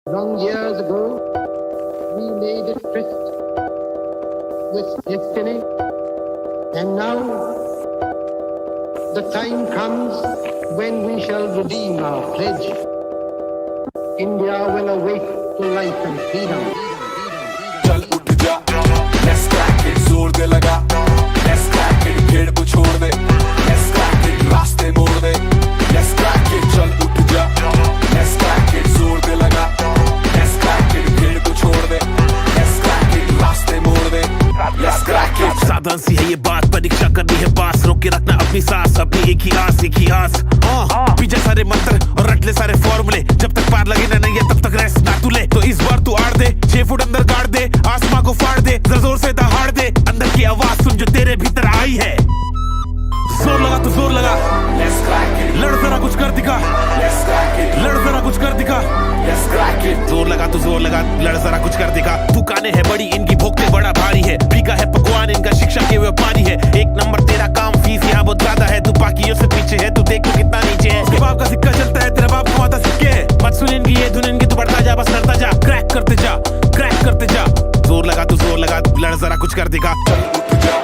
Long years ago, we made a tryst with destiny, and now the time comes when we shall redeem our pledge. India will awake to life and freedom. चल उठ जा, let's crack it, जोर दे लगा, let's crack it, भीड़ को छोड़ दे, let's crack it, रास्ते मोड़ दे, let's crack it, चल उठ जा, let's crack it, जोर दे लगा, let's crack it, भीड़ को छोड़ दे, let's crack it, रास्ते मोड़ दे, let's crack it। साधारण सी है ये बात, परीक्षा करनी है पास, रोक के रखना अपनी सांस, अपनी एक ही आस पीछे सारे मंत्र और रट ले सारे फॉर्मूले, जब तक पार लगे ना नहीं है तब तक रेस्ट ना तू ले। तो इस बार तू आड़ दे, 6 फुट अंदर गाड़ दे, आसमां को फाड़ दे, जरा जोर से दहाड़ दे, अंदर की आवाज सुन जो तेरे भीतर आई है। जोर लगा तो जोर लगा, let's crack it, लड़ जरा कुछ कर दिखा, let's crack it, लड़ जरा कुछ कर दिखा, let's crack it। जोर लगा तो जोर लगा, लड़ जरा कुछ कर दिखा। दुकानें है बड़ी, इनकी भोगते बड़ा भारी है, बिका है पकवान इनका, शिक्षा के व्यापारी है। एक नंबर तेरा काम, फीस यहाँ बहुत ज्यादा है, तू बाकियों से पीछे है, तू देख तो कितना नीचे है। उसके बाप का सिक्का चलता है, तेरा बाप कमाता सिक्के है। मत सुन इनकी ये धुन इनकी, तू बढ़ता जा, बस लड़ता जा, क्रैक करते जा, क्रैक करते जा। जोर लगा तो जोर लगा, लड़ जरा कुछ कर दिखा। चल उठ जा,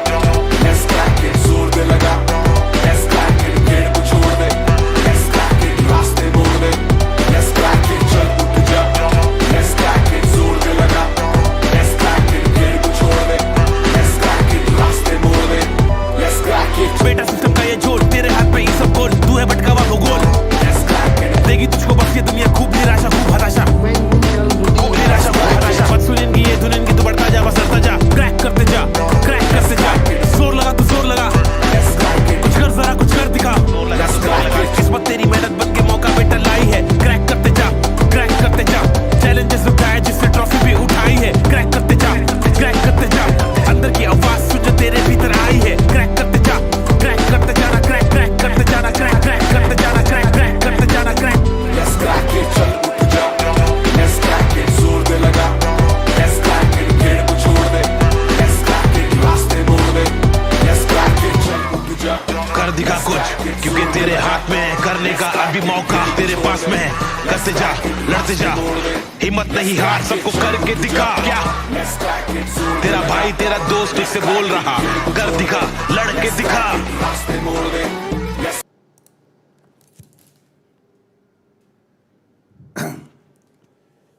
let's crack it, जोर दे लगा, let's crack it, भीड़ को छोड़ दे, let's crack it, रास्ते मोड़ दे, let's crack it, चल उठ जा, let's crack it, जोर दे लगा, let's crack it, भीड़ को छोड़ दे, let's crack it, रास्ते मोड़ दे, let's crack it। बेटा सिस्टम का ये जोर, तेरे हाथ पे ये सब गोल, तू है भटका हुआ भूगोल, let's crack it, देगी तुझको बस ये दुनिया खूब निराशा, खूब हताशा, When we shall खूब redeem निराशा, खूब हताशा। मत सुन इनकी ये धुन इनकी, तू बढ़ता जा, बस लड़ता जा, क्रैक करते जा, क्रैक करते जा। जोर लगा तो जोर लगा, let's crack it, कुछ कर जरा कुछ कर दिखा। जोर लगा तो जोर लगा, किस्मत तेरी मेहनत बन के मौका बेटा लाई है, क्रैक करते जा, क्रैक करते जा। चैलेंजेस उठाए जिससे ट्रॉफी भी उठाई है, क्रैक करते जा, क्रैक करते जा। अंदर की आवाज सुन जो तेरे भीतर आई है, क्रैक करते जा, क्रैक करते जाना, क्रैक क्रैक करते जाना, क्रैक क्रैक करते जाना, क्रैक क्रैक करते जाना, क्रैक। let's crack it, चल उठ जा, let's crack it, जोर दे लगा, let's crack it, भीड़ को छोड़ दे, let's crack it, रास्ते मोड़ दे, let's crack it, चल उठ जा, कर दिखा कुछ, क्योंकि तेरे हाथ में है, करने का अभी मौका तेरे पास में है। करते जा, लड़ते जा, हिम्मत नहीं हार, सबको करके दिखा। क्या let's crack it, जोर तेरा भाई तेरा दोस्त तुझसे बोल रहा, कर दिखा, लड़के दिखा। रास्ते मोड़ दे, let's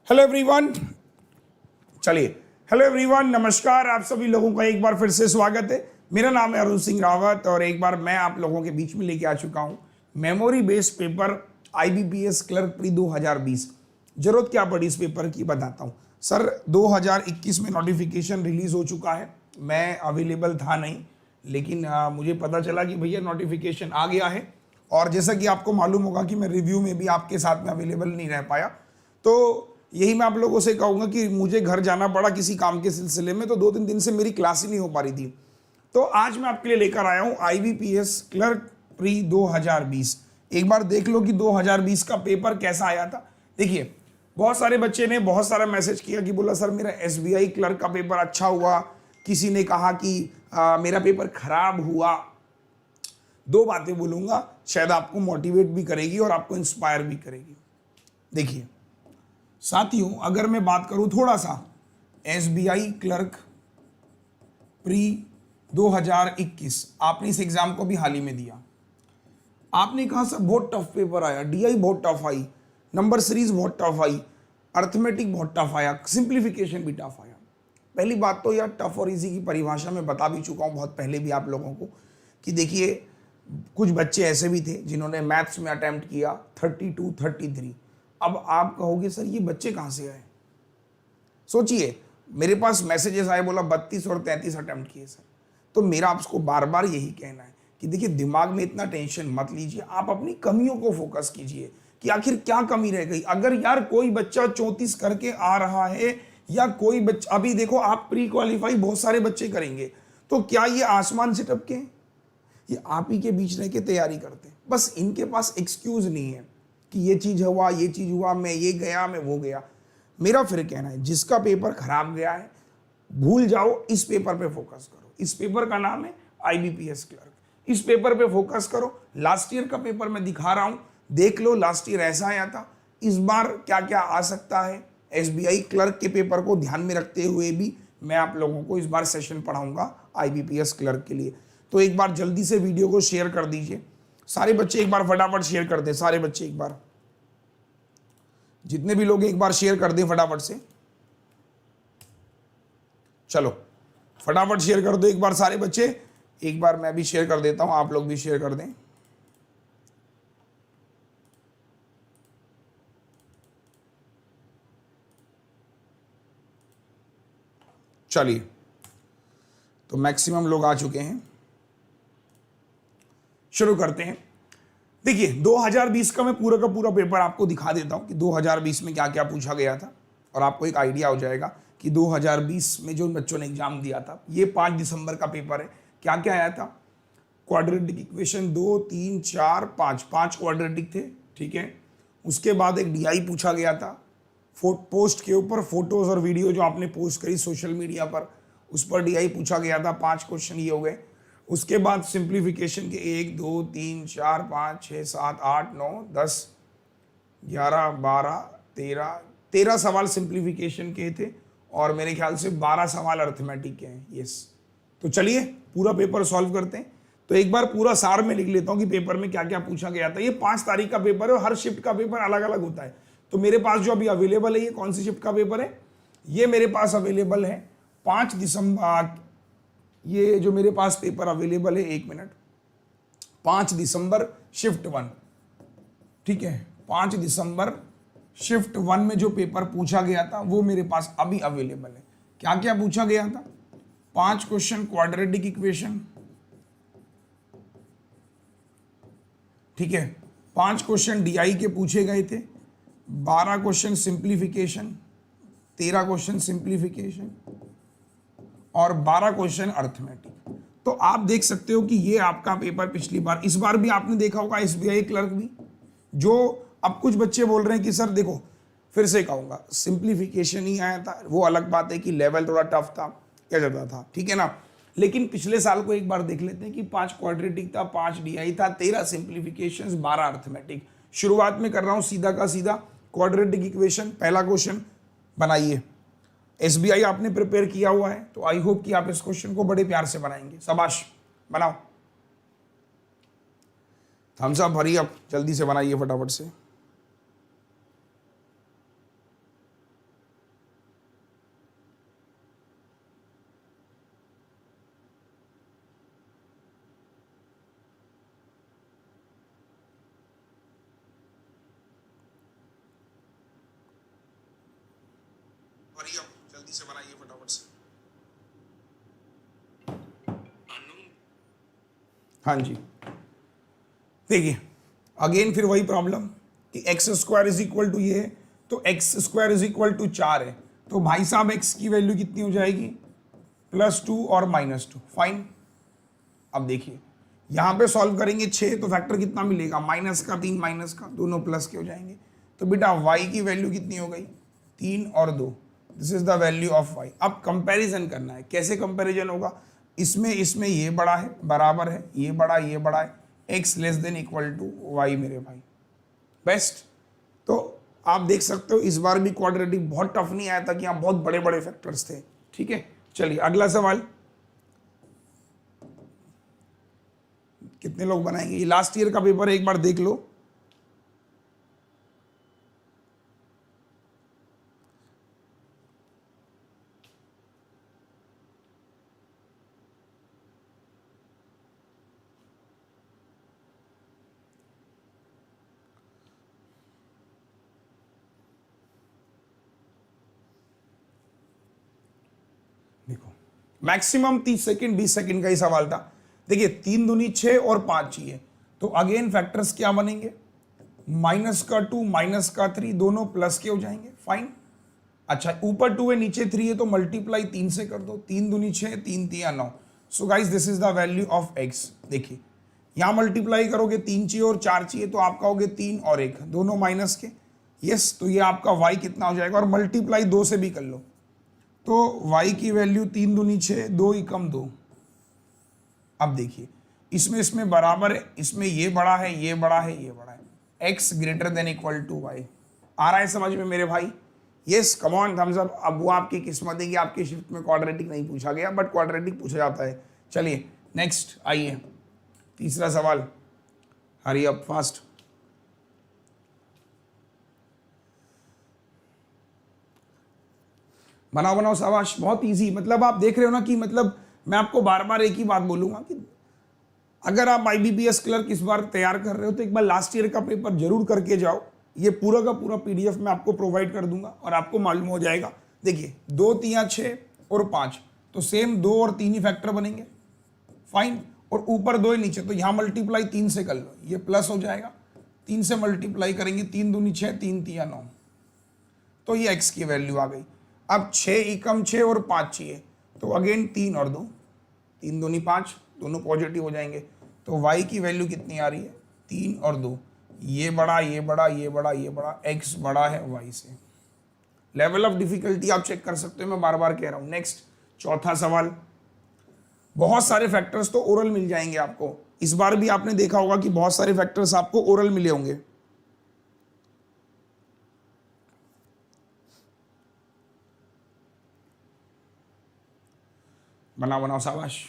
हेलो एवरीवन, चलिए हेलो एवरीवन, नमस्कार। आप सभी लोगों का एक बार फिर से स्वागत है। मेरा नाम है अरुण सिंह रावत और एक बार मैं आप लोगों के बीच में लेके आ चुका हूं memory based paper IBPS clerk pre 2020। जरूरत क्या पड़ी इस पेपर की बताता हूं। सर 2021 में नोटिफिकेशन रिलीज हो चुका है, मैं अवेलेबल था नहीं, लेकिन मुझे पता चला कि भैया नोटिफिकेशन आ गया है। और जैसा कि आपको मालूम होगा कि मैं रिव्यू में भी आपके साथ में अवेलेबल नहीं रह पाया, तो यही मैं आप लोगों से कहूँगा कि मुझे घर जाना पड़ा किसी काम के सिलसिले में, तो 2-3 दिन से मेरी क्लास ही नहीं हो पा रही थी। तो आज मैं आपके लिए लेकर आया हूँ IBPS क्लर्क प्री 2020। एक बार देख लो कि 2020 का पेपर कैसा आया था। देखिए, बहुत सारे बच्चे ने बहुत सारा मैसेज किया कि बोला सर मेरा SBI क्लर्क का पेपर अच्छा हुआ, किसी ने कहा कि मेरा पेपर खराब हुआ। 2 बातें बोलूँगा, शायद आपको मोटिवेट भी करेगी और आपको इंस्पायर भी करेगी। देखिए साथियों, अगर मैं बात करूं थोड़ा सा SBI क्लर्क प्री 2021, आपने इस एग्जाम को भी हाल ही में दिया। आपने कहा सर बहुत टफ पेपर आया, DI बहुत टफ आई, नंबर सीरीज बहुत टफ आई, अर्थमेटिक बहुत टफ आया, सिंप्लीफिकेशन भी टफ आया। पहली बात तो यार, टफ और इजी की परिभाषा मैं बता भी चुका हूं बहुत पहले भी आप लोगों को कि देखिए कुछ बच्चे ऐसे भी थे जिन्होंने मैथ्स में अटेम्प्ट किया 32, 33। अब आप कहोगे सर ये बच्चे कहाँ से आए। सोचिए, मेरे पास मैसेजेस आए, बोला 32 और 33 अटेम्प्ट किए सर। तो मेरा आपको बार बार यही कहना है कि देखिए दिमाग में इतना टेंशन मत लीजिए, आप अपनी कमियों को फोकस कीजिए कि आखिर क्या कमी रह गई। अगर यार कोई बच्चा 34 करके आ रहा है, या कोई बच्चा, अभी देखो आप प्री क्वालिफाई बहुत सारे बच्चे करेंगे, तो क्या ये आसमान से टपके हैं? ये आप ही के बीच रह के तैयारी करते हैं। बस इनके पास एक्सक्यूज नहीं है कि ये चीज़ हुआ, ये चीज़ हुआ, मैं ये गया, मैं वो गया। मेरा फिर कहना है जिसका पेपर खराब गया है भूल जाओ, इस पेपर पे फोकस करो। इस पेपर का नाम है IBPS क्लर्क। इस पेपर पे फोकस करो। लास्ट ईयर का पेपर मैं दिखा रहा हूँ, देख लो लास्ट ईयर ऐसा आया था, इस बार क्या क्या आ सकता है, एसबीआई क्लर्क के पेपर को ध्यान में रखते हुए भी मैं आप लोगों को इस बार सेशन पढ़ाऊंगा आईबीपीएस क्लर्क के लिए। तो एक बार जल्दी से वीडियो को शेयर कर दीजिए, सारे बच्चे एक बार फटाफट शेयर कर दें, सारे बच्चे एक बार, जितने भी लोग एक बार शेयर कर दें फटाफट से। चलो फटाफट शेयर कर दो एक बार सारे बच्चे, एक बार मैं भी शेयर कर देता हूं, आप लोग भी शेयर कर दें। चलिए, तो मैक्सिमम लोग आ चुके हैं, शुरू करते हैं। देखिए 2020 का मैं पूरा का पूरा पेपर आपको दिखा देता हूं कि 2020 में क्या क्या पूछा गया था और आपको एक आइडिया हो जाएगा कि 2020 में जो बच्चों ने एग्जाम दिया था, ये 5 दिसंबर का पेपर है। क्या क्या आया था? क्वाड्रेटिक इक्वेशन 2, 3, 4, 5 क्वाड्रेटिक थे, ठीक है। उसके बाद एक डीआई पूछा गया था, पोस्ट के ऊपर फोटोज और वीडियो जो आपने पोस्ट करी सोशल मीडिया पर, उस पर डीआई पूछा गया था। 5 क्वेश्चन ये हो गए। उसके बाद सिंप्लीफिकेशन के 1, 2, 3, 4, 5, 6, 7, 8, 9, 10, 11, 12, 13 सवाल सिंप्लीफिकेशन के थे और मेरे ख्याल से 12 सवाल अर्थमेटिक के हैं। यस, तो चलिए पूरा पेपर सॉल्व करते हैं। तो एक बार पूरा सार में लिख लेता हूँ कि पेपर में क्या क्या पूछा गया था। ये 5 तारीख का पेपर है और हर शिफ्ट का पेपर अलग अलग होता है। तो मेरे पास जो अभी अवेलेबल है, ये कौन सी शिफ्ट का पेपर है? ये मेरे पास अवेलेबल है 5 दिसंबर। ये जो मेरे पास पेपर अवेलेबल है, 1 मिनट, 5 दिसंबर शिफ्ट 1, ठीक है। 5 दिसंबर शिफ्ट 1 में जो पेपर पूछा गया था वो मेरे पास अभी अवेलेबल है। क्या क्या पूछा गया था? 5 क्वेश्चन क्वाड्रेटिक इक्वेशन, ठीक है। 5 क्वेश्चन डीआई के पूछे गए थे, 12 क्वेश्चन सिंप्लीफिकेशन, 13 क्वेश्चन सिंप्लीफिकेशन और 12 क्वेश्चन अर्थमेटिक। तो आप देख सकते हो कि ये आपका पेपर पिछली बार, इस बार भी आपने देखा होगा एसबीआई क्लर्क भी, जो अब कुछ बच्चे बोल रहे हैं कि सर देखो, फिर से कहूँगा सिंप्लीफिकेशन ही आया था। वो अलग बात है कि लेवल थोड़ा टफ था, क्या जाता था, ठीक है ना। लेकिन पिछले साल को एक बार देख लेते हैं कि 5 क्वाड्रेटिक था, 5 डीआई था, 13 सिंप्लीफिकेशंस, 12 अर्थमेटिक। शुरुआत में कर रहा हूँ सीधा का सीधा क्वाड्रेटिक इक्वेशन, पहला क्वेश्चन बनाइए। एसबीआई आपने प्रिपेयर किया हुआ है, तो आई होप कि आप इस क्वेश्चन को बड़े प्यार से बनाएंगे। शाबाश, बनाओ, थम्स अप भरिए, आप जल्दी से बनाइए फटाफट से। जल्दी से बनाइए फटाफट से। हाँ जी, देखिए अगेन फिर वही प्रॉब्लम कि x square is equal to ये है, तो x square is equal to 4 है। तो भाई साहब एक्स की वैल्यू कितनी हो जाएगी? +2 और -2। फाइन। अब देखिए यहाँ पे सॉल्व करेंगे 6, तो फैक्टर कितना मिलेगा? माइनस का 3 माइनस का, दोनों प्लस के हो जाएंगे। तो बेटा y की वैल्यू कितनी हो गई? 3 और 2। This is the value of y। अब कंपैरिजन करना है। कैसे कंपैरिजन होगा? इसमें ये बड़ा है, बराबर है, ये बड़ा है, x less than equal to y मेरे भाई। बेस्ट। तो आप देख सकते हो इस बार भी क्वाड्रेटिक बहुत टफ नहीं आया था कि यहाँ बहुत बड़े बड़े फैक्टर्स थे, ठीक है। चलिए अगला सवाल, कितने लोग बनाएंगे? ये लास्ट ईयर का पेपर है, एक बार देख लो। देखो मैक्सिमम 30 सेकंड 20 सेकंड का ही सवाल था। देखिए 3 दूनी 6 और 5 चाहिए, तो अगेन फैक्टर्स क्या बनेंगे? -2 -3, दोनों प्लस के हो जाएंगे। फाइन। अच्छा ऊपर 2 है नीचे 3 है, तो मल्टीप्लाई 3 से कर दो। 3 दूनी 6, 3 3 9। So guys this is the value of x। देखिए यहाँ मल्टीप्लाई करोगे 3 चाहिए और 4 चाहिए, तो आपका हो गया 3 और 1, दोनों माइनस के। यस, तो ये आपका y कितना हो जाएगा? और मल्टीप्लाई 2 से भी कर लो, तो y की वैल्यू 3 दूनी 6, 2 एकम 2। अब देखिए इसमें बराबर है, इसमें ये बड़ा है, ये बड़ा है, ये बड़ा है। x greater than equal to y। आ रहा है समझ में मेरे भाई? Yes, come on, thumbs up. अब वो आपकी किस्मत है कि आपकी शिफ्ट में क्वाड्रेटिक नहीं पूछा गया, बट क्वाड्रेटिक पूछा जाता है। चलिए नेक्स्ट आइए, तीसरा सवाल, हरी अप फास्ट। बनाओ बनाओ, शाबाश, बहुत इजी। मतलब आप देख रहे हो ना कि मतलब मैं आपको बार बार एक ही बात बोलूंगा कि अगर आप IBPS क्लर्क इस बार तैयार कर रहे हो तो एक बार लास्ट ईयर का पेपर जरूर करके जाओ। ये पूरा का पूरा PDF मैं आपको प्रोवाइड कर दूंगा और आपको मालूम हो जाएगा। देखिए 2 3 6 और 5 तो सेम 2 और 3 ही फैक्टर बनेंगे, फाइन। और ऊपर 2 ही नीचे, तो यहाँ मल्टीप्लाई 3 से कर लो, ये प्लस हो जाएगा। 3 से मल्टीप्लाई करेंगे, 3 दूनी 6, 3 तिया 9, तो ये x की वैल्यू आ गई। अब 6 एकम 6 और 5 चाहिए, तो अगेन 3 और 2, 3 दूनी 5, दोनों पॉजिटिव हो जाएंगे। तो y की वैल्यू कितनी आ रही है? 3 और 2, ये बड़ा, ये बड़ा, ये बड़ा, ये बड़ा, x बड़ा है y से। लेवल ऑफ डिफिकल्टी आप चेक कर सकते हो, मैं बार बार कह रहा हूं। नेक्स्ट चौथा सवाल, बहुत सारे फैक्टर्स तो ओरल मिल जाएंगे आपको। इस बार भी आपने देखा होगा कि बहुत सारे फैक्टर्स आपको ओरल मिले होंगे। बनाओ बनाओ, शाबाश।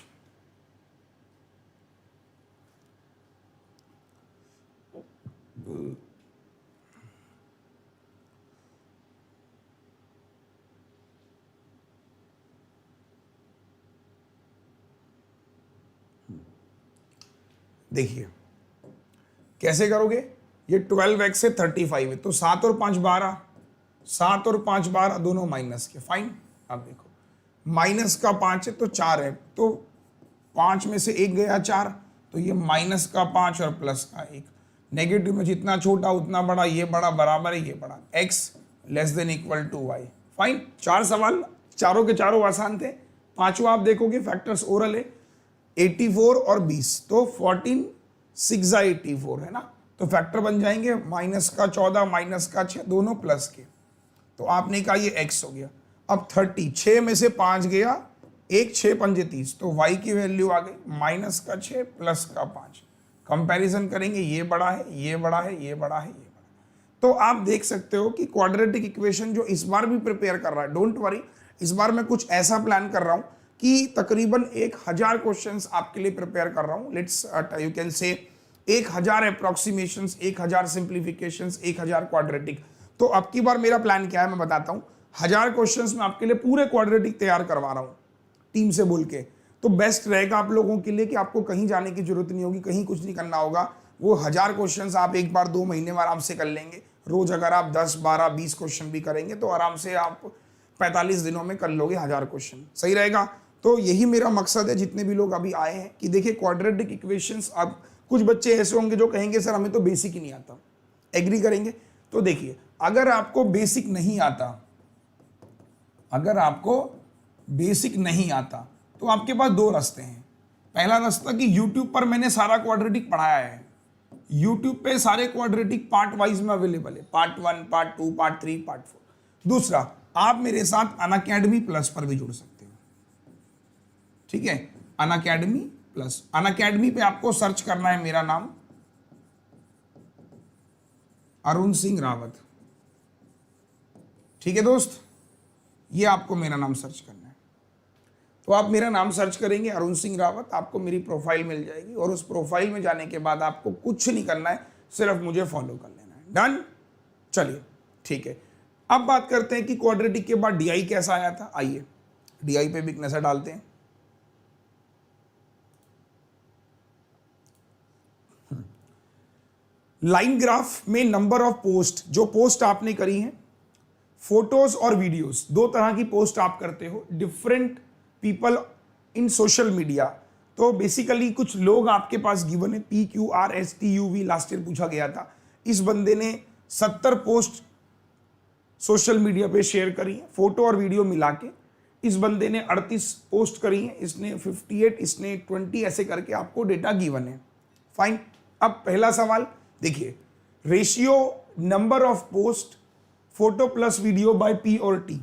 देखिए कैसे करोगे, ये 12x से 35 है, तो 7 और 5 12, 7 और 5 12 दोनों माइनस के, फाइन। अब देखो माइनस का 5 है तो 4 है, तो 5 में से 1 गया 4, तो ये माइनस का 5 और प्लस का 1। नेगेटिव में जितना छोटा उतना बड़ा, ये बड़ा बराबर है ये बड़ा, x less than equal to y, fine. 4 सवाल, चारों के चारों आसान थे। पांचवा आप देखोगे फैक्टर्स ओरल है, 84 और 20, तो 14 6 84 है ना, तो फैक्टर बन जाएंगे माइनस का 14 माइनस का 6 दोनों प्लस के, तो आपने कहा ये x हो गया। अब 30, 6 में से 5 गया, 1 6 पंजे 30, तो y की वैल्यू आ गई माइनस का 6 प्लस का 5। कंपैरिजन करेंगे, ये बड़ा है, ये बड़ा है, ये बड़ा है, ये बड़ा है। तो आप देख सकते हो कि क्वाड्रेटिक इक्वेशन जो इस बार भी प्रिपेयर कर रहा है, डोंट वरी, इस बार मैं कुछ ऐसा प्लान कर रहा हूं कि तकरीबन 1000 क्वेश्चंस आपके लिए प्रिपेयर कर रहा हूं। Let's you can say 1000 approximations, 1000 simplifications, 1000 quadratic. तो अब की बार मेरा प्लान क्या है मैं बताता हूं। 1000 क्वेश्चंस में आपके लिए पूरे क्वाड्रेटिक तैयार करवा रहा हूं टीम से बोल के। तो बेस्ट रहेगा आप लोगों के लिए कि आपको कहीं जाने की जरूरत नहीं होगी, कहीं कुछ नहीं करना होगा। वो 1000 क्वेश्चंस आप एक बार 2 महीने में आराम से कर लेंगे। रोज अगर आप 10 12 20 क्वेश्चन भी करेंगे तो आराम से आप 45 दिनों में कर लोगे 1000 क्वेश्चन, सही रहेगा। तो यही मेरा मकसद है जितने भी लोग अभी आए हैं कि देखिए क्वाड्रेटिक इक्वेशंस। अब कुछ बच्चे ऐसे होंगे जो कहेंगे सर हमें तो बेसिक ही नहीं आता, एग्री करेंगे। तो देखिए अगर आपको बेसिक नहीं आता, अगर आपको बेसिक नहीं आता तो आपके पास 2 रास्ते हैं। पहला रास्ता कि YouTube पर मैंने सारा क्वाड्रेटिक पढ़ाया है, YouTube पे सारे क्वाड्रेटिक पार्ट वाइज में अवेलेबल है, पार्ट 1 पार्ट 2 पार्ट 3 पार्ट 4। दूसरा, आप मेरे साथ अनअकैडमी प्लस पर भी जुड़ सकते हो, ठीक है। अनअकैडमी प्लस, अनअकैडमी पे आपको सर्च करना है मेरा नाम अरुण सिंह रावत, ठीक है दोस्त, ये आपको मेरा नाम सर्च करना है। तो आप मेरा नाम सर्च करेंगे अरुण सिंह रावत, आपको मेरी प्रोफाइल मिल जाएगी और उस प्रोफाइल में जाने के बाद आपको कुछ नहीं करना है, सिर्फ मुझे फॉलो कर लेना है। डन, चलिए ठीक है। अब बात करते हैं कि क्वाड्रेटिक के बाद DI कैसा आया था। आइए DI पे भी एक नजर डालते हैं। लाइन ग्राफ में नंबर ऑफ पोस्ट, जो पोस्ट आपने करी हैं, फोटोज और वीडियोस, 2 तरह की पोस्ट आप करते हो, different people in social media. तो बेसिकली कुछ लोग आपके पास गिवन है, PQRSTUV लास्ट ईयर पूछा गया था। इस बंदे ने 70 पोस्ट सोशल मीडिया पे शेयर करी है, फोटो और वीडियो मिला के। इस बंदे ने 38 पोस्ट करी है, इसने 58, इसने 20, ऐसे करके आपको डेटा गिवन है, फाइन। अब पहला सवाल देखिए, ratio number of post photo plus video by P और T।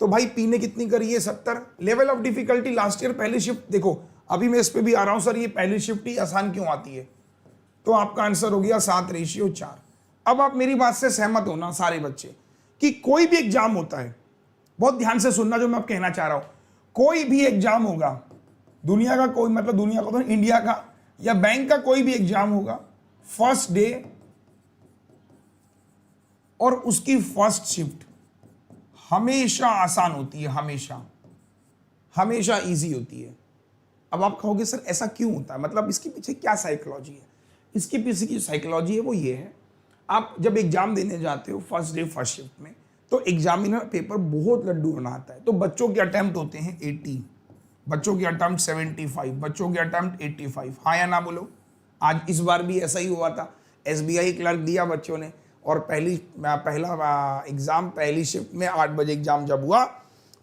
तो भाई P ने कितनी करी है? 70। Level of difficulty last year पहली शिफ्ट, देखो अभी मैं इस पे भी आ रहा हूं सर ये पहली शिफ्ट ही आसान क्यों आती है, तो आपका आंसर हो गया 7/4। अब आप मेरी बात से सहमत हो ना सारे बच्चे कि कोई भी एग्जाम होता है, बहुत ध्यान से सुनना जो मैं अब कहना चाह रहा हूं, कोई भी एग्जाम होगा दुनिया का, कोई मतलब दुनिया का तो इंडिया का या बैंक का कोई भी एग्जाम होगा, फर्स्ट डे और उसकी फर्स्ट शिफ्ट हमेशा आसान होती है, हमेशा हमेशा इजी होती है। अब आप कहोगे सर ऐसा क्यों होता है, मतलब इसके पीछे क्या साइकोलॉजी है? इसके पीछे की साइकोलॉजी है वो ये है, आप जब एग्जाम देने जाते हो फर्स्ट डे फर्स्ट शिफ्ट में, तो एग्जामिनर पेपर बहुत लड्डू बनाता है। तो बच्चों के अटेम्प्ट होते हैं 80, बच्चों के अटेम्प्ट 75, बच्चों के अटेम्प्ट 85। हाँ या ना बोलो? आज इस बार भी ऐसा ही हुआ था, SBI क्लर्क दिया बच्चों ने, और पहला एग्जाम पहली शिफ्ट में 8 बजे एग्जाम जब हुआ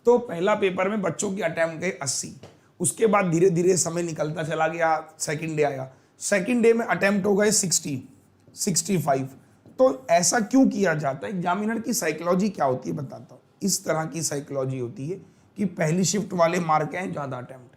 तो पहला पेपर में बच्चों के अटेम्प्ट गए 80। उसके बाद धीरे धीरे समय निकलता चला गया, सेकंड डे आया, सेकंड डे में अटेम्प्ट हो गए 60, 65। तो ऐसा क्यों किया जाता है? एग्जामिनर की साइकोलॉजी क्या होती है बताता हूँ। इस तरह की साइकोलॉजी होती है कि पहली शिफ्ट वाले मार के आए ज़्यादा अटेम्प्ट,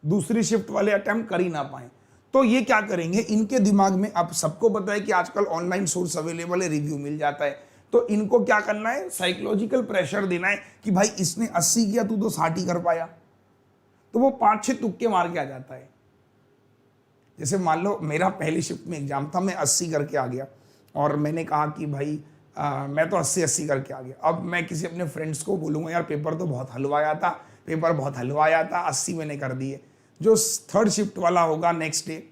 दूसरी शिफ्ट वाले अटेम्प्ट कर ही ना पाए। तो ये क्या करेंगे, इनके दिमाग में, अब सबको पता है कि आजकल ऑनलाइन सोर्स अवेलेबल है, रिव्यू मिल जाता है, तो इनको क्या करना है, साइकोलॉजिकल प्रेशर देना है कि भाई इसने 80 किया, तू तो 60 ही कर पाया। तो वो 5-6 तुक्के मार के आ जाता है। जैसे मान लो मेरा पहली शिफ्ट में एग्जाम था, मैं 80 करके आ गया और मैंने कहा कि भाई मैं तो 80 करके आ गया। अब मैं किसी अपने फ्रेंड्स को बोलूँगा यार पेपर तो बहुत हलवाया था, पेपर बहुत हलवाया था, 80 मैंने कर दिए। जो थर्ड शिफ्ट वाला होगा नेक्स्ट डे,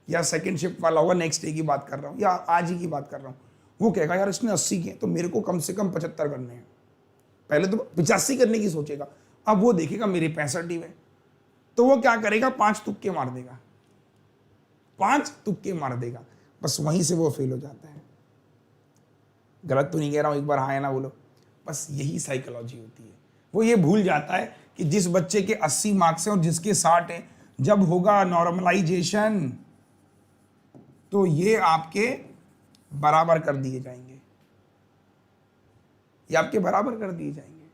या सेकंड शिफ्ट वाला होगा नेक्स्ट डे की बात कर रहा हूँ, या आज ही की बात कर रहा हूँ, वो कहेगा यार इसने 80 किए तो मेरे को कम से कम 75 करने हैं। पहले तो 85 करने की सोचेगा, अब वो देखेगा मेरे 65 ही में, तो वो क्या करेगा, 5 तुक्के मार देगा, 5 तुक्के मार देगा, बस वहीं से वो फेल हो जाता है। गलत तो नहीं कह रहा हूँ, एक बार हाँ या ना बोलो। बस यही साइकोलॉजी होती है। वो ये भूल जाता है कि जिस बच्चे के 80 मार्क्स हैं और जिसके 60 हैं, जब होगा नॉर्मलाइजेशन तो ये आपके बराबर कर दिए जाएंगे, ये आपके बराबर कर दिए जाएंगे।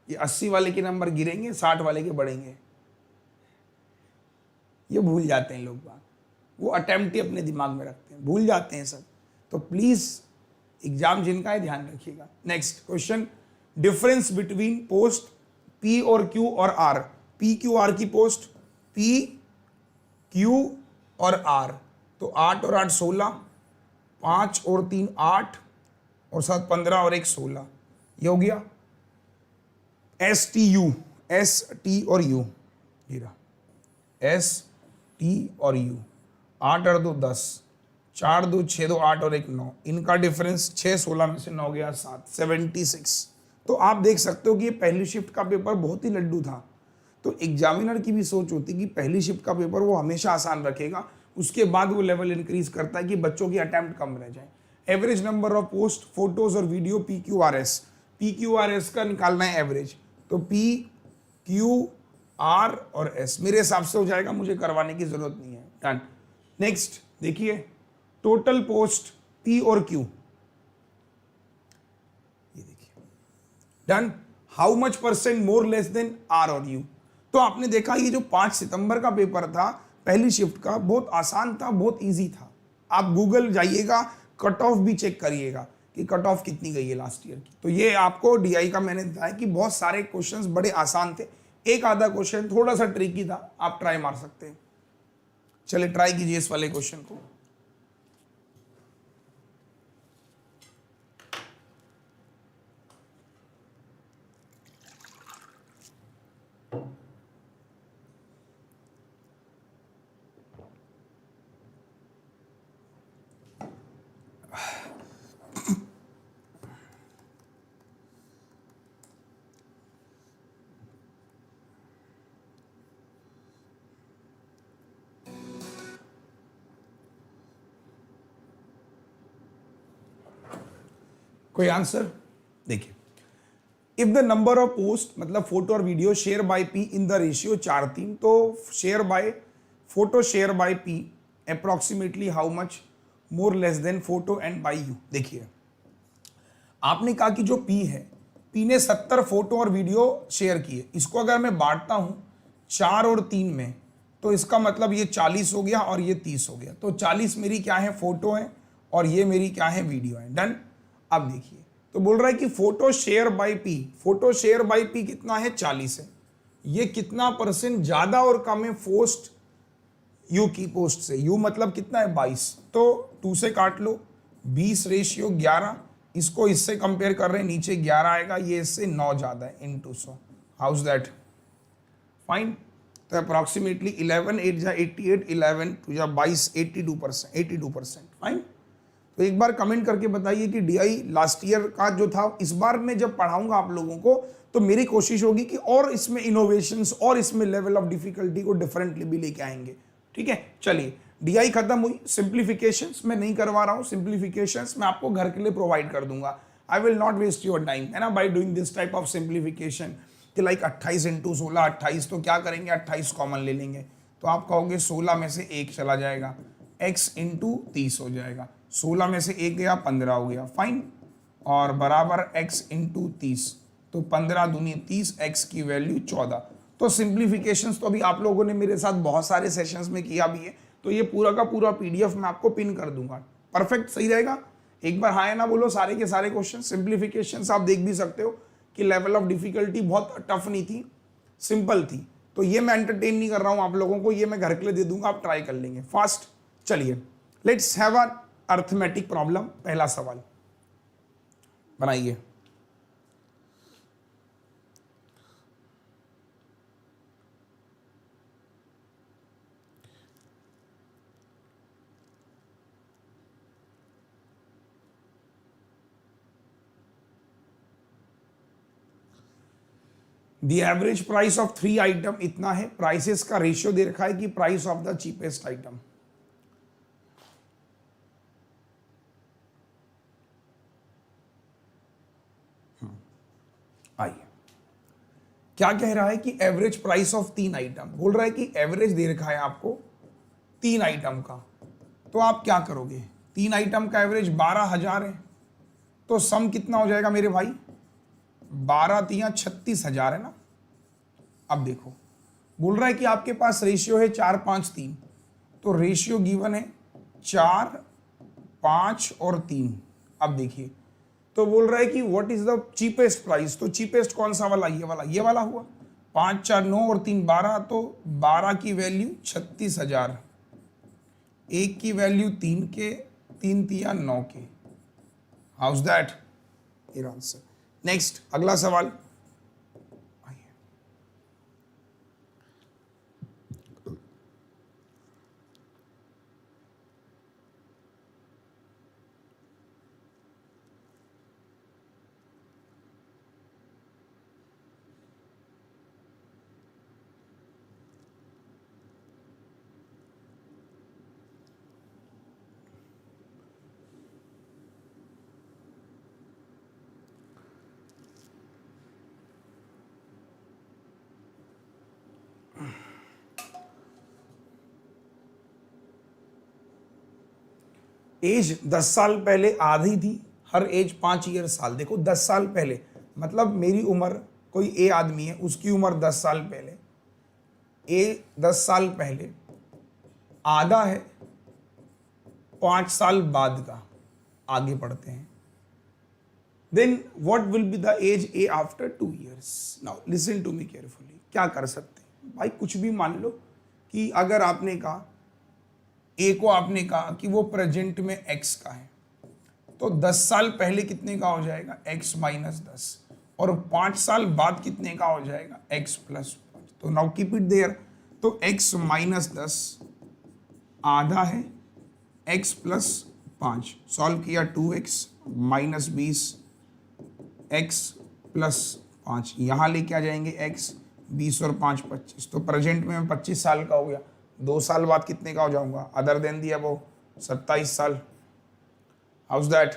ये 80 वाले के नंबर गिरेंगे, 60 वाले के बढ़ेंगे। ये भूल जाते हैं लोग बात, वो अटेम्प्ट ही अपने दिमाग में रखते हैं, भूल जाते हैं सब। तो प्लीज एग्जाम जिनका है ध्यान रखिएगा। Next question, difference between post P और Q और R। PQR की पोस्ट P, Q और R, तो 8 और 8 16, 5 और 3 8, और 7 15 और 1 16, ये हो गया। STU, S T और U, ये रहा S T और U, 8 और 2 10, 4 2 6 2 8 और 1 9, इनका डिफरेंस 6 16 में से 9 गया 7, 76। तो आप देख सकते हो कि ये पहली शिफ्ट का पेपर बहुत ही लड्डू था। तो एग्जामिनर की भी सोच होती है कि पहली शिफ्ट का पेपर वो हमेशा आसान रखेगा, उसके बाद वो लेवल इंक्रीज करता है कि बच्चों की अटेम्प्ट कम रह जाए। Average number of post, photos और वीडियो PQRS, PQRS का निकालना है एवरेज, तो PQR और S मेरे हिसाब से हो जाएगा, मुझे करवाने की जरूरत नहीं है। डन। नेक्स्ट देखिए, टोटल पोस्ट P और Q, ये देखिए done. How much percent more less then R और U। तो आपने देखा ये जो 5 सितंबर का पेपर था पहली शिफ्ट का, बहुत आसान था, बहुत इजी था। आप गूगल जाइएगा, कट ऑफ भी चेक करिएगा कि कट ऑफ कितनी गई है लास्ट ईयर की। तो ये आपको DI का मैंने बताया कि बहुत सारे क्वेश्चंस बड़े आसान थे, एक आधा क्वेश्चन थोड़ा सा ट्रिकी था, आप ट्राई मार सकते हैं। चलिए ट्राई कीजिए इस वाले क्वेश्चन को। कोई आंसर? देखिए, if the number of post मतलब फोटो और video share by P in the ratio 4:3, तो share by photo share by P approximately how much more less than photo and by you. देखिए आपने कहा कि जो P है, P ने 70 फोटो और वीडियो शेयर किए, इसको अगर मैं बांटता हूं 4 और 3 में, तो इसका मतलब ये 40 हो गया और ये 30 हो गया। तो 40 मेरी क्या है, फोटो है, और ये मेरी क्या है, वीडियो है। डन। अब देखिए तो बोल रहा है कि photo share by P, photo share by P कितना है 40 है। ये कितना परसेंट ज्यादा और कम है पोस्ट यू की पोस्ट से, यू मतलब कितना है 22, तो 2 से काट लो, 20:11, इसको इससे कंपेयर कर रहे हैं, नीचे 11 आएगा, ये इससे 9 ज्यादा है इनटू 100। House that fine. तो अप्रॉक्सीमेटली 11 8 जा 88, 11 2 जा 22, 82%। फाइन। तो एक बार कमेंट करके बताइए कि डीआई लास्ट ईयर का जो था, इस बार मैं जब पढ़ाऊंगा आप लोगों को तो मेरी कोशिश होगी कि और इसमें इनोवेशंस और इसमें लेवल ऑफ डिफिकल्टी को डिफरेंटली भी लेके आएंगे। ठीक है, चलिए डीआई खत्म हुई। सिंप्लीफिकेशंस मैं नहीं करवा रहा हूं, सिंप्लीफिकेशंस मैं आपको घर के लिए प्रोवाइड कर दूंगा। I will not waste your time, है ना, by doing this type of simplification कि लाइक 28 इंटू 16 28, तो क्या करेंगे 28 कॉमन ले लेंगे, तो आप कहोगे 16 में से 1 चला जाएगा, x इंटू 30 हो जाएगा, 16 में से 1 गया 15 हो गया, फाइन, और बराबर x इंटू 30, तो 15 दूनी 30, x की वैल्यू 14। तो सिंप्लीफिकेशंस तो अभी आप लोगों ने मेरे साथ बहुत सारे सेशंस में किया भी है, तो ये पूरा का पूरा पीडीएफ मैं आपको पिन कर दूंगा। परफेक्ट, सही रहेगा। एक बार हाँ या ना बोलो, सारे के सारे क्वेश्चन सिंप्लीफिकेशंस आप देख भी सकते हो कि लेवल ऑफ डिफिकल्टी बहुत टफ नहीं थी, सिंपल थी। तो ये मैं एंटरटेन नहीं कर रहा हूं आप लोगों को, ये मैं घर के लिए दे दूंगा, आप ट्राई कर लेंगे फास्ट। चलिए let's have a arithmetic problem. पहला सवाल बनाइए। The average price of 3 item इतना है, प्राइसेस का रेशियो दे रखा है कि price of the cheapest item. आइए, क्या कह रहा है कि एवरेज प्राइस ऑफ 3 आइटम, बोल रहा है कि एवरेज दे रखा है आपको 3 आइटम का, तो आप क्या करोगे, 3 आइटम का एवरेज 12,000 है, तो सम कितना हो जाएगा मेरे भाई, 12 3 36,000 है ना। अब देखो बोल रहा है कि आपके पास रेशियो है 4 5 3, तो रेशियो गिवन है 4 5 और 3। अब देखिए, तो बोल रहा है कि what is the cheapest price, तो चीपेस्ट कौन सा वाला, ये वाला हुआ, 5 4 9 और 3 12, तो 12 की वैल्यू 36,000, 1 की वैल्यू 3 के, 3 3 9 के। House that your answer. Next अगला सवाल। एज 10 साल पहले आधी थी, हर एज 5 ईयर साल। देखो 10 साल पहले मतलब मेरी उम्र, कोई ए आदमी है उसकी उम्र 10 साल पहले, ए 10 साल पहले, आधा है 5 साल बाद का। आगे पढ़ते हैं। Then what will be the age A after 2 years. Now listen to me carefully. क्या कर सकते हैं भाई, कुछ भी मान लो कि अगर आपने कहा ए को, आपने कहा कि वो प्रेजेंट में x का है, तो 10 साल पहले कितने का हो जाएगा, x माइनस 10, और 5 साल बाद कितने का हो जाएगा, x प्लस 5। तो नाउ कीप इट देयर। तो x माइनस 10 आधा है x प्लस 5, सॉल्व किया 2x माइनस 20 x प्लस 5, यहाँ लेके आ जाएंगे x, 20 और 5 25, तो प्रेजेंट में 25 साल का हो गया। 2 साल बाद कितने का हो जाऊंगा, अदर देन दिया वो 27 साल। House that.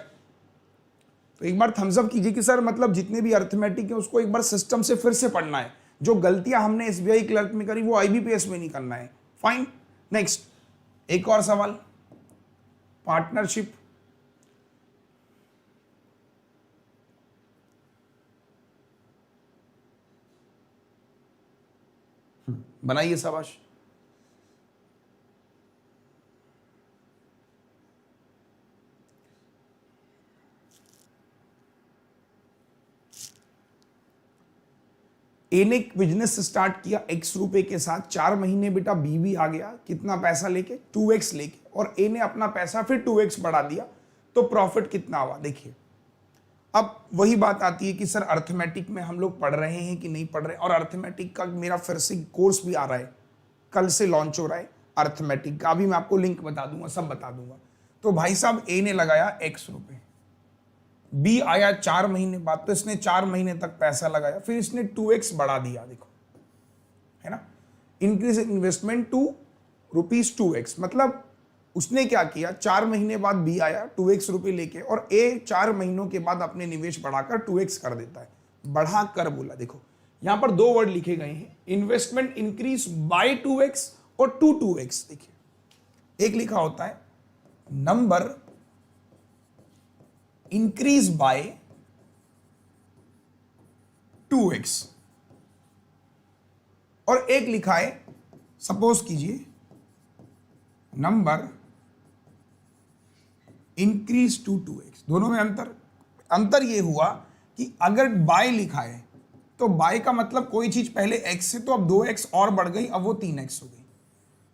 तो एक बार थम्स अप कीजिए कि सर मतलब जितने भी अर्थमेटिक है उसको एक बार सिस्टम से फिर से पढ़ना है। जो गलतियां हमने एसबीआई क्लर्क में करी वो आईबीपीएस में नहीं करना है। फाइन। नेक्स्ट एक और सवाल, पार्टनरशिप। बनाइए शाबाश। ए ने बिजनेस स्टार्ट किया x रुपए के साथ, 4 महीने बेटा बी भी आ गया कितना पैसा लेके 2x लेके, और ए ने अपना पैसा फिर 2x बढ़ा दिया, तो प्रॉफिट कितना हुआ देखिए। अब वही बात आती है कि सर अर्थमेटिक में हम लोग पढ़ रहे हैं कि नहीं पढ़ रहे, और अर्थमेटिक का मेरा फिर से कोर्स भी आ रहा है, कल से लॉन्च हो रहा है अर्थमेटिक का, अभी मैं आपको लिंक बता दूंगा, सब बता दूंगा। तो भाई साहब ए ने लगाया x रुपए, बी आया 4 महीने बाद, तो इसने 4 महीने तक पैसा लगाया, फिर इसने 2x बढ़ा दिया, देखो है ना, इंक्रीज इन्वेस्टमेंट टू ₹2x, मतलब उसने क्या किया, 4 महीने बाद बी आया 2x रुपए लेके, और ए 4 महीनों के बाद अपने निवेश बढ़ाकर 2x कर देता है, बढ़ा कर बोला। देखो यहां पर 2 वर्ड लिखे गए हैं, इन्वेस्टमेंट इंक्रीज बाय 2x और टू 2x। देखिए एक लिखा होता है नंबर इंक्रीज बाय 2x, और एक लिखा है सपोज कीजिए नंबर इंक्रीज टू 2x। दोनों में अंतर ये हुआ कि अगर बाय लिखा है तो बाय का मतलब कोई चीज पहले x से, तो अब 2x और बढ़ गई, अब वो 3x हो गई।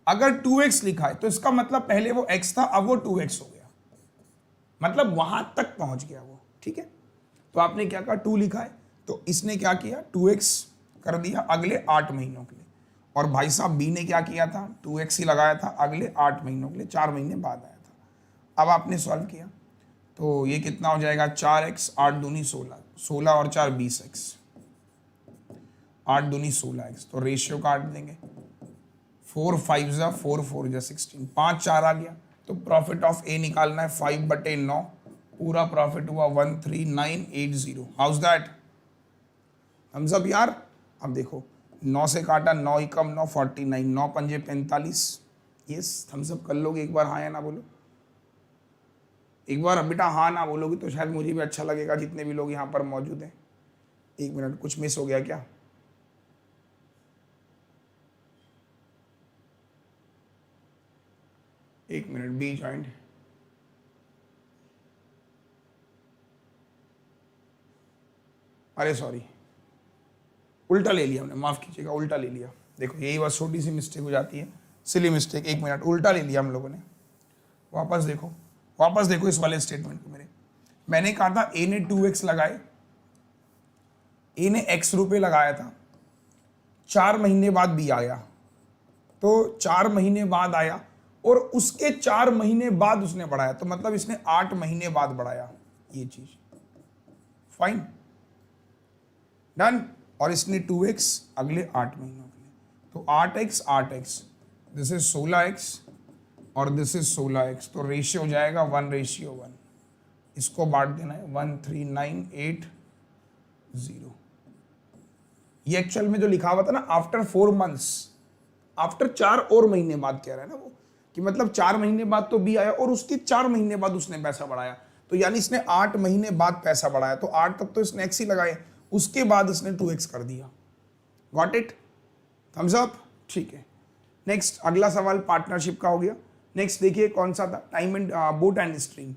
अगर 2x लिखा है तो इसका मतलब पहले वो x था, अब वो 2x हो गया, मतलब वहां तक पहुंच गया वो, ठीक है। तो आपने क्या कहा 2 लिखा है, तो इसने क्या किया 2x कर दिया अगले 8 महीनों के लिए, और भाई साहब बी ने क्या किया था 2x ही लगाया था अगले 8 महीनों के लिए, 4 महीने बाद आया था। अब आपने सॉल्व किया तो ये कितना हो जाएगा 4x, 8 दूनी 16, 16 और 4 20x, 8 दूनी 16x, तो रेशियो काट देंगे, 4 5 जा 4 4 जा 16, 5 4 आ गया, तो प्रॉफिट ऑफ ए निकालना है 5/9, पूरा प्रॉफिट हुआ 13980। हाउस दैट, थम्स अप यार। अब देखो 9 से काटा 9 ही कम 9 49, 9 पंजे 45, यस थम्स अप कर लोगे एक बार, हाँ या ना बोलो, एक बार बेटा हाँ ना बोलोगे तो शायद मुझे भी अच्छा लगेगा, जितने भी लोग यहाँ पर मौजूद हैं। 1 मिनट, कुछ मिस हो गया क्या? एक मिनट, बी जॉइंट, अरे सॉरी उल्टा ले लिया हमने, माफ कीजिएगा उल्टा ले लिया। देखो यही बस छोटी सी मिस्टेक हो जाती है, सिली मिस्टेक। 1 मिनट, उल्टा ले लिया हम लोगों ने। वापस देखो इस वाले स्टेटमेंट को मेरे। मैंने कहा था ए ने 2x लगाए, ए ने x रुपए लगाया था, 4 महीने बाद बी आया, तो 4 महीने बाद आया और उसके 4 महीने बाद उसने बढ़ाया, तो मतलब इसने 8 महीने बाद बढ़ाया ये चीज, फाइन डन। और इसने 2x अगले 8 महीनों के लिए, तो 8x, दिस इज 16x और दिस इज 16x, तो रेशियो हो जाएगा 1:1, इसको बांट देना है 13980। ये एक्चुअल में जो लिखा हुआ था ना आफ्टर 4 मंथ्स, आफ्टर 4 और महीने बाद कह रहा है ना वो, कि मतलब 4 महीने बाद तो बी आया और उसके 4 महीने बाद उसने पैसा बढ़ाया, तो यानी इसने 8 महीने बाद पैसा बढ़ाया, तो 8 तक तो इसने x ही लगाए, उसके बाद इसने 2x कर दिया। गॉट इट, थम्स अप, ठीक है। नेक्स्ट अगला सवाल पार्टनरशिप का हो गया। नेक्स्ट देखिए कौन सा था, time and boat and stream.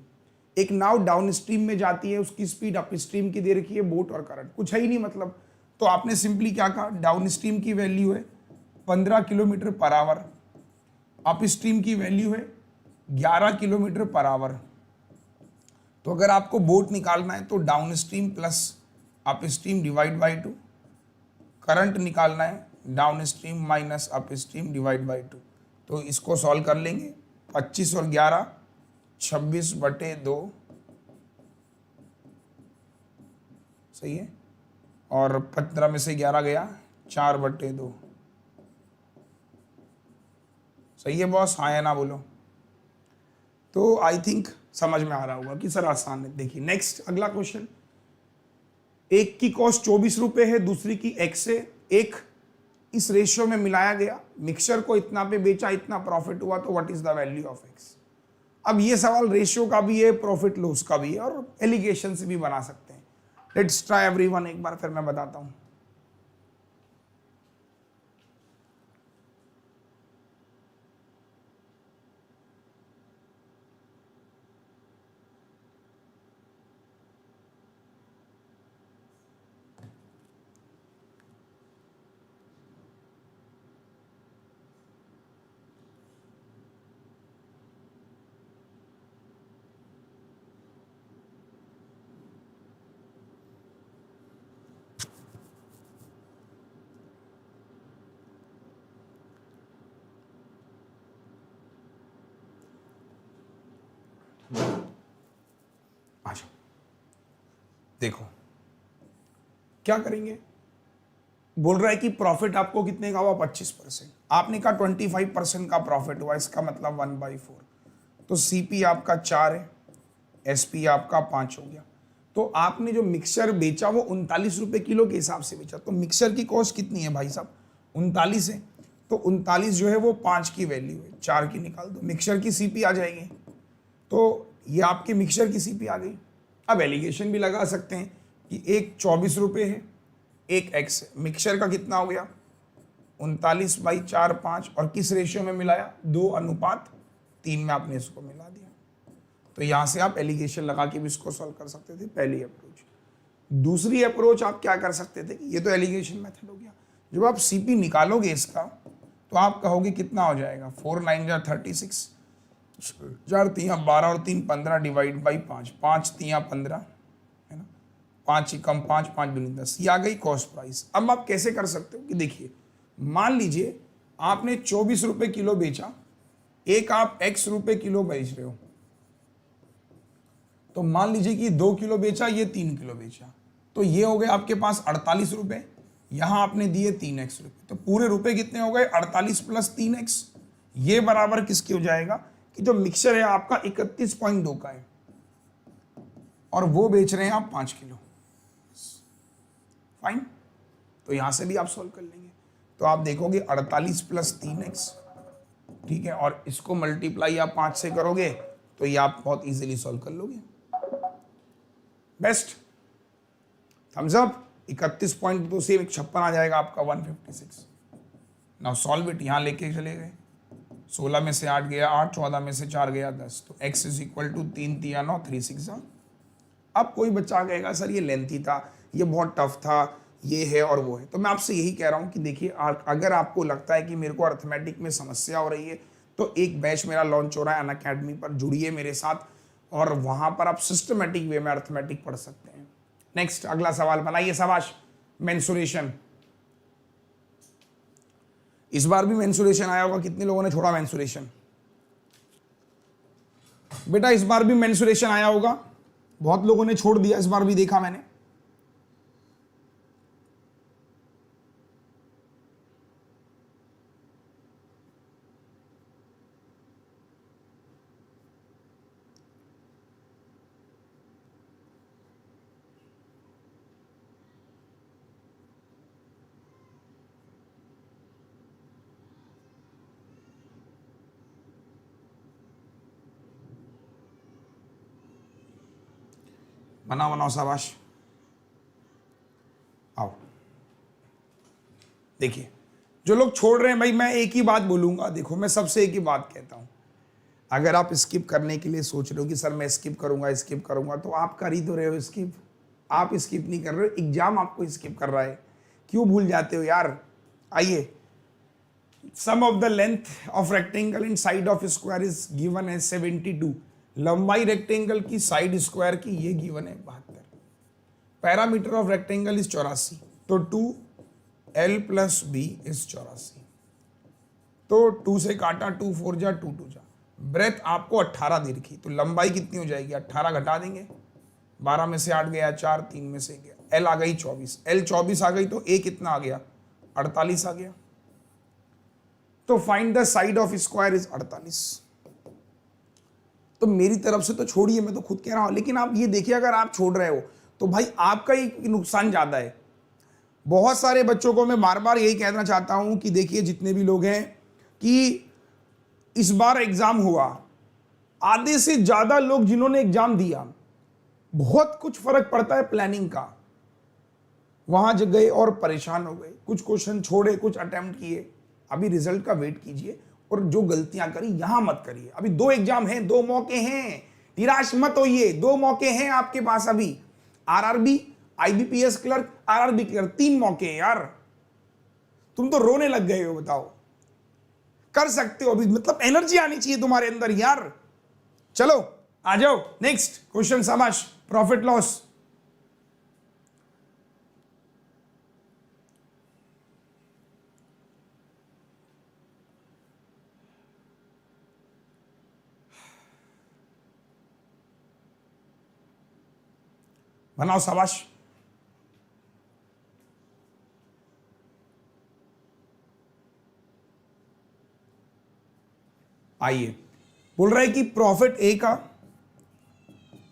एक नाव डाउन स्ट्रीम में जाती है, उसकी स्पीड अप स्ट्रीम की दे रखी है, बोट और करंट कुछ है ही नहीं मतलब, तो आपने सिंपली क्या कहा, डाउन स्ट्रीम की वैल्यू है 15 kilometre per hour, up stream की वैल्यू है 11 किलोमीटर पर आवर। तो अगर आपको बोट निकालना है तो down stream plus up stream divide by 2, current निकालना है down stream minus up stream divide by 2। तो इसको सॉल्व कर लेंगे, 25 और 11 26/2, सही है, और 15 में से 11 गया 4/2, सही है बॉस, हाँ या ना बोलो। तो आई थिंक समझ में आ रहा होगा कि सर आसान है। देखिए नेक्स्ट अगला क्वेश्चन, एक की कॉस्ट 24 रुपए है, दूसरी की x है, एक इस रेशियो में मिलाया गया, मिक्सचर को इतना पे बेचा, इतना प्रॉफिट हुआ, तो what is the value of x। अब ये सवाल रेशियो का भी है, प्रॉफिट लॉस का भी है, और एलिगेशन से भी बना सकते हैं। लेट्स ट्राई एवरीवन, एक बार फिर मैं बताता हूं। आ जाओ, देखो क्या करेंगे। बोल रहा है कि प्रॉफिट आपको कितने का हुआ, 25%। आपने कहा 25% का प्रॉफिट हुआ, इसका मतलब 1/4। तो सीपी आपका 4 है, एसपी आपका 5 हो गया। तो आपने जो मिक्सचर बेचा वो 39 रुपये किलो के हिसाब से बेचा। तो मिक्सचर की कॉस्ट कितनी है भाई साहब, 39 है। तो 39 जो है वो 5 की वैल्यू है, 4 की निकाल दो, मिक्सचर की सीपी आ जाएगी। तो ये आपके मिक्सचर की सीपी आ गई। अब एलिगेशन भी लगा सकते हैं कि एक 24 रुपये है, एक एक्स है। मिक्सचर का कितना हो गया, 39/4 5, और किस रेशियो में मिलाया, 2:3 में आपने इसको मिला दिया। तो यहां से आप एलिगेशन लगा के भी इसको सॉल्व कर सकते थे, पहली अप्रोच। दूसरी अप्रोच आप क्या कर सकते थे, ये तो एलिगेशन मेथड हो गया। जब आप सीपी निकालोगे इसका तो आप कहोगे कितना हो जाएगा, 4 9 जा 36, 4 3 12 और 3 15 डिवाइड बाई 5, 5 3 15 है ना, 5 कम 5 5 दूनी 10, ये आ गई कॉस्ट प्राइस। अब आप कैसे कर सकते हो कि देखिए, मान लीजिए आपने 24 रुपये किलो बेचा, एक आप x रुपये किलो बेच रहे हो। तो मान लीजिए कि 2 किलो बेचा, ये 3 किलो बेचा, तो ये हो गए आपके पास 48 रुपये, यहां आपने दिए 3x रुपये। तो पूरे रुपए कितने हो गए, 48 + 3x। ये बराबर किसके हो जाएगा कि जो मिक्सचर है आपका 31.2 का है और वो बेच रहे हैं आप 5 किलो। फाइन, तो यहां से भी आप सॉल्व कर लेंगे। तो आप देखोगे 48 + 3x, ठीक है, और इसको मल्टीप्लाई आप 5 से करोगे तो ये आप बहुत इजीली सॉल्व कर लोगे। Best, Thums up. 31.2 से 56 आ जाएगा आपका 156। नाउ सॉल्व इट, यहां लेके चले गए, 16 में से 8 गया 8, 14 में से 4 गया 10, तो x = 3 3 9 3 6 जा। अब कोई बच्चा कहेगा सर ये लेंथी था, ये बहुत टफ था, ये है और वो है। तो मैं आपसे यही कह रहा हूं कि देखिए, अगर आपको लगता है कि मेरे को अर्थमेटिक में समस्या हो रही है तो एक बैच मेरा लॉन्च हो रहा है अनअकैडमी पर, जुड़िए मेरे साथ और वहां पर आप सिस्टमेटिक वे में अर्थमेटिक पढ़ सकते हैं। नेक्स्ट, अगला सवाल बनाइए, शाबाश। मेंसुरेशन, इस बार भी मेंसुरेशन आया होगा, कितने लोगों ने छोड़ा मेंसुरेशन? बेटा इस बार भी मेंसुरेशन आया होगा, बहुत लोगों ने छोड़ दिया, इस बार भी देखा मैंने। बनाओ बनाओ, शाबाश, आओ। देखिए, जो लोग छोड़ रहे हैं भाई, मैं एक ही बात बोलूंगा, देखो मैं सबसे एक ही बात कहता हूं, अगर आप स्किप करने के लिए सोच रहे हो कि सर मैं स्किप करूंगा, तो आप कर ही तो रहे हो स्किप। आप स्किप नहीं कर रहे हो, एग्जाम आपको स्किप कर रहा है, क्यों भूल जाते हो यार। आइए, sum of the length of rectangle in side of square is given है 72। लंबाई रेक्टेंगल की साइड स्क्वायर की ये गिवन है 72। पैरामीटर ऑफ रेक्टेंगल इज 84, तो 2l + b इज 84। तो 2 से काटा, 2 4 जा 2 2 जा। ब्रेथ आपको 18 दे रखी, तो लंबाई कितनी हो जाएगी, 18 घटा देंगे, 12 में से 8 गया 4, 3 में से गया, l आ गई 24, l 24 आ गई तो a कितना आ गया, 48 आ गया। तो find the side of square is 48। तो मेरी तरफ से तो छोड़िए, मैं तो खुद कह रहा हूं, लेकिन आप ये देखिए, अगर आप छोड़ रहे हो तो भाई आपका ही नुकसान ज्यादा है। बहुत सारे बच्चों को मैं बार बार यही कहना चाहता हूं कि देखिए, जितने भी लोग हैं, कि इस बार एग्जाम हुआ, आधे से ज्यादा लोग जिन्होंने एग्जाम दिया, बहुत कुछ फर्क पड़ता है प्लानिंग का। वहां जग गए और परेशान हो गए, कुछ क्वेश्चन छोड़े, कुछ अटेम्प्ट किए। अभी रिजल्ट का वेट कीजिए और जो गलतियां करी यहां मत करिए। अभी 2 एग्जाम हैं, 2 मौके हैं, निराश मत होइए, 2 मौके हैं आपके पास अभी। RRB, IBPS clerk, RRB clerk, 3 मौके हैं यार। तुम तो रोने लग गए हो, बताओ। कर सकते हो अभी, मतलब एनर्जी आनी चाहिए तुम्हारे अंदर यार। चलो आ जाओ, नेक्स्ट क्वेश्चन, शाबाश। प्रॉफिट लॉस, बनाओ, शाबाश। आइए, बोल रहा है कि प्रॉफिट ए का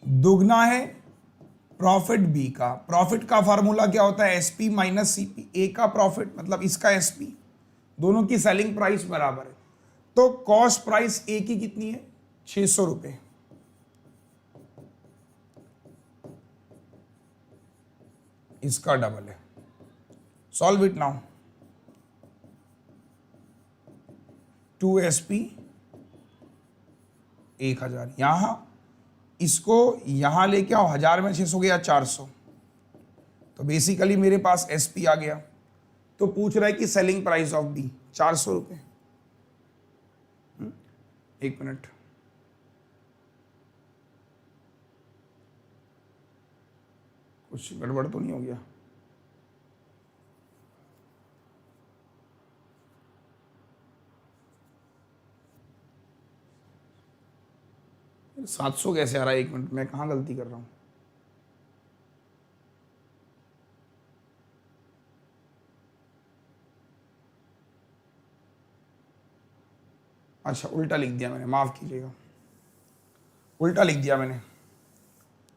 दुगना है प्रॉफिट बी का। प्रॉफिट का फार्मूला क्या होता है? SP minus CP. ए का प्रॉफिट मतलब इसका एसपी, दोनों की सेलिंग प्राइस बराबर है, तो कॉस्ट प्राइस ए की कितनी है? 600 रुपए। इसका डबल है। Solve it now. 2SP 1000, यहां इसको यहां लेके आओ, 1000 में 600 गया 400, तो बेसिकली मेरे पास एसपी आ गया। तो पूछ रहा है कि सेलिंग प्राइस ऑफ बी 400 रुपए। एक मिनट, कुछ गड़बड़ तो नहीं हो गया? ये 700 कैसे आ रहा है? एक मिनट, मैं कहाँ गलती कर रहा हूँ? अच्छा, उल्टा लिख दिया मैंने, माफ कीजिएगा, उल्टा लिख दिया मैंने।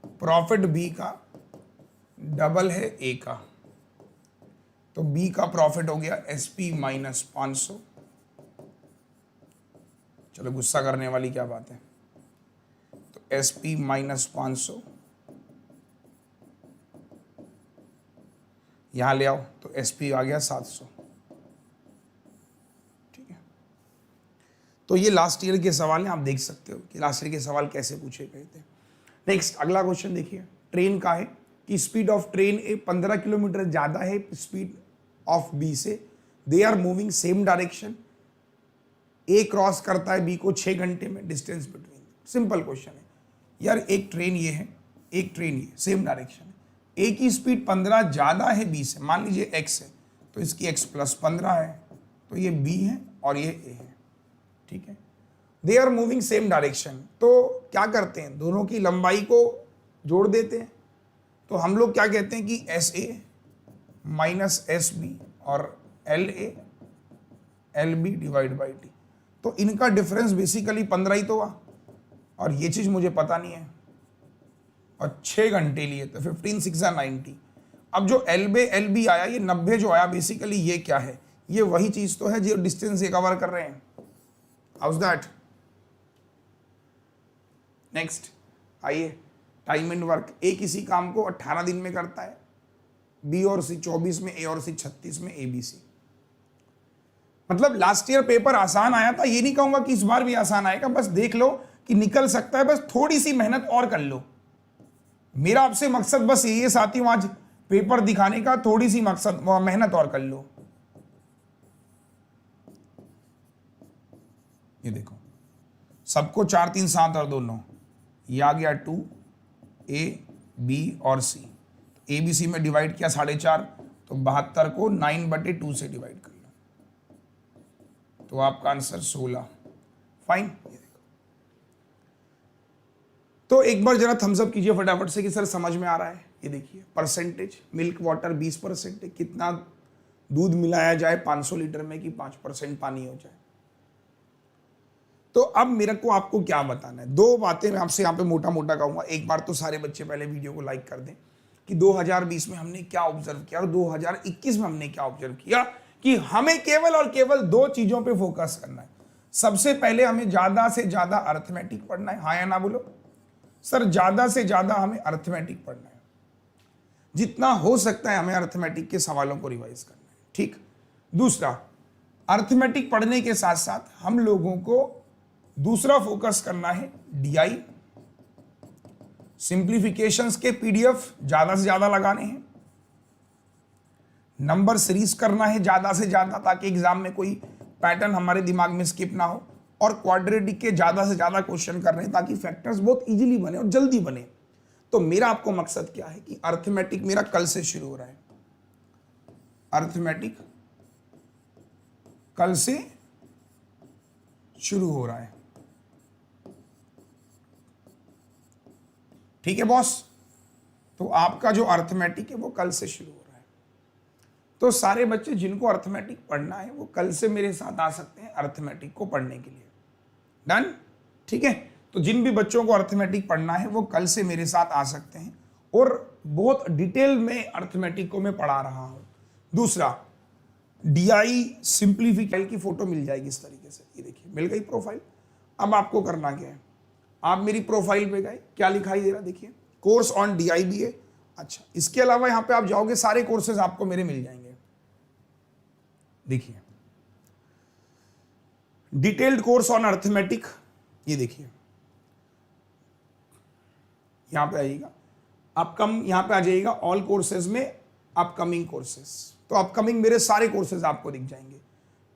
प्रॉफिट बी का डबल है ए का, तो बी का प्रॉफिट हो गया एसपी माइनस 500। चलो, गुस्सा करने वाली क्या बात है। तो एसपी माइनस 500 यहां ले आओ, तो एसपी आ गया 700। ठीक है, तो ये लास्ट ईयर के सवाल हैं, आप देख सकते हो कि लास्ट ईयर के सवाल कैसे पूछे गए थे। नेक्स्ट, अगला क्वेश्चन देखिए। ट्रेन का है कि speed of train A 15 kilometre ज्यादा है स्पीड ऑफ बी से। They are moving same direction. A cross करता है बी को 6 घंटे में, डिस्टेंस बिटवीन। सिंपल क्वेश्चन है यार, एक ट्रेन ये है, एक ट्रेन ये, सेम डायरेक्शन है। ए की स्पीड 15 ज्यादा है बी से, मान लीजिए एक्स है, तो इसकी एक्स प्लस 15 है, तो ये बी है और ये ए है। ठीक है, they are moving same direction, तो क्या करते हैं, दोनों की लंबाई को जोड़ देते हैं। तो हम लोग क्या कहते हैं कि S A minus S B और L A L B divide by T. तो इनका डिफरेंस बेसिकली 15 ही तो हुआ, और ये चीज मुझे पता नहीं है, और 6 घंटे लिए, तो 15 6 90। अब जो एल बी आया, ये 90 जो आया, बेसिकली ये क्या है? ये वही चीज तो है जो डिस्टेंस ये कवर कर रहे हैं। House that? नेक्स्ट आइए, टाइम एंड वर्क। ए किसी काम को 18 दिन में करता है, बी और सी 24 में, ए और सी 36 में, ए बी सी। मतलब लास्ट ईयर पेपर आसान आया था, ये नहीं कहूंगा कि इस बार भी आसान आएगा, बस देख लो कि निकल सकता है, बस थोड़ी सी मेहनत और कर लो। मेरा आपसे मकसद बस यही है साथियों, आज पेपर दिखाने का, थोड़ी सी मकसद मेहनत और कर लो। ये देखो, सबको 4 3 7 और 2 9, ये आ गया 2 ए बी और सी। ए बी सी में डिवाइड किया 4.5, तो 72 को 9/2 से डिवाइड कर लो, तो आपका आंसर 16। फाइन। तो एक बार जरा थम्स अप कीजिए फटाफट से कि सर समझ में आ रहा है। ये देखिए, परसेंटेज मिल्क वाटर 20% है, कितना दूध मिलाया जाए 500 लीटर में कि 5% पानी हो जाए। तो अब मेरे को आपको क्या बताना है, 2 बातें मैं आपसे यहाँ पे मोटा मोटा कहूंगा। एक बार तो सारे बच्चे पहले वीडियो को लाइक कर दें कि 2020 में हमने क्या ऑब्जर्व किया और 2021 में हमने क्या ऑब्जर्व किया, कि हमें केवल और केवल 2 चीजों पे फोकस करना है। सबसे पहले हमें ज्यादा से ज्यादा अर्थमेटिक पढ़ना है। हाँ या ना बोलो सर, ज्यादा से ज्यादा हमें अर्थमेटिक पढ़ना है, जितना हो सकता है हमें अर्थमेटिक के सवालों को रिवाइज करना है। ठीक। दूसरा, अर्थमेटिक पढ़ने के साथ साथ हम लोगों को दूसरा फोकस करना है डीआई, सिंप्लीफिकेशंस के पीडीएफ ज्यादा से ज्यादा लगाने हैं, नंबर सीरीज करना है ज्यादा से ज्यादा, ताकि एग्जाम में कोई पैटर्न हमारे दिमाग में स्किप ना हो, और क्वाड्रेटिक के ज्यादा से ज्यादा क्वेश्चन करने हैं ताकि फैक्टर्स बहुत इजीली बने और जल्दी बने। तो मेरा आपको मकसद क्या है कि अर्थमेटिक मेरा कल से शुरू हो रहा है, अर्थमेटिक कल से शुरू हो रहा है। ठीक है बॉस? तो आपका जो अर्थमेटिक है वो कल से शुरू हो रहा है। तो सारे बच्चे जिनको अर्थमेटिक पढ़ना है वो कल से मेरे साथ आ सकते हैं अर्थमेटिक को पढ़ने के लिए। डन? ठीक है, तो जिन भी बच्चों को अर्थमेटिक पढ़ना है वो कल से मेरे साथ आ सकते हैं और बहुत डिटेल में अर्थमेटिक को मैं पढ़ा रहा हूं। दूसरा, DI सिंप्लीफाई की फोटो मिल जाएगी इस तरीके से, ये देखिए मिल गई प्रोफाइल। अब आपको करना क्या है, आप मेरी प्रोफाइल पे गए, क्या लिखाई दे रहा देखिए, कोर्स ऑन DIBA। अच्छा, इसके अलावा यहां पे आप जाओगे सारे कोर्सेज आपको मेरे मिल जाएंगे। देखिए डिटेल्ड कोर्स ऑन अर्थमेटिक, ये देखिए यहां पे आइएगा, यहां पे आ जाइएगा ऑल कोर्सेज में अपकमिंग कोर्सेज। तो अपकमिंग मेरे सारे कोर्सेज आपको दिख जाएंगे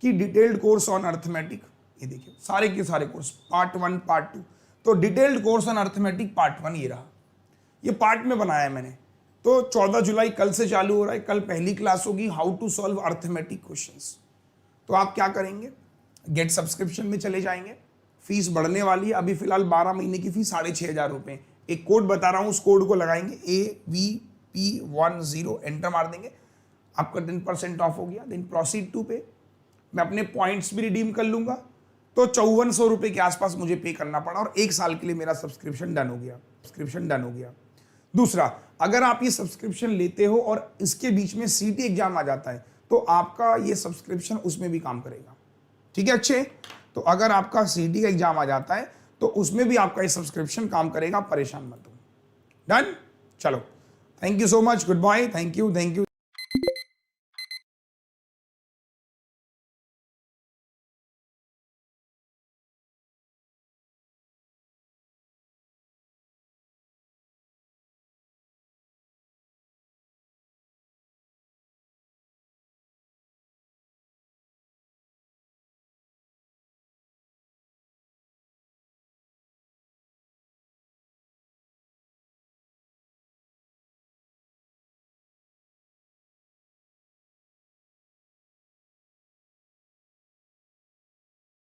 कि डिटेल्ड कोर्स ऑन अर्थमेटिक, ये देखिए सारे के सारे कोर्स, पार्ट 1 पार्ट 2। तो detailed course on arithmetic part 1 ये रहा, ये पार्ट में बनाया मैंने। तो 14 जुलाई कल से चालू हो रहा है, कल पहली क्लास होगी how to solve arithmetic questions. तो आप क्या करेंगे, गेट सब्सक्रिप्शन में चले जाएंगे, फीस बढ़ने वाली है, अभी फिलहाल 12 महीने की फीस 6,500 रुपये। एक कोड बता रहा हूँ, उस कोड को लगाएंगे AVP10, एंटर मार देंगे, आपका 10% ऑफ हो गया। देन प्रोसीड टू पे, मैं अपने पॉइंट्स भी रिडीम कर लूंगा, तो 5400 रुपये के आसपास मुझे पे करना पड़ा और 1 साल के लिए मेरा सब्सक्रिप्शन डन हो गया। दूसरा, अगर आप ये सब्सक्रिप्शन लेते हो और इसके बीच में CT एग्जाम आ जाता है तो आपका ये सब्सक्रिप्शन उसमें भी काम करेगा। ठीक है अच्छे, तो अगर आपका CT का एग्जाम आ जाता है तो उसमें भी आपका ये सब्सक्रिप्शन काम करेगा, परेशान मत हो। डन? चलो, thank you so much, goodbye, thank you.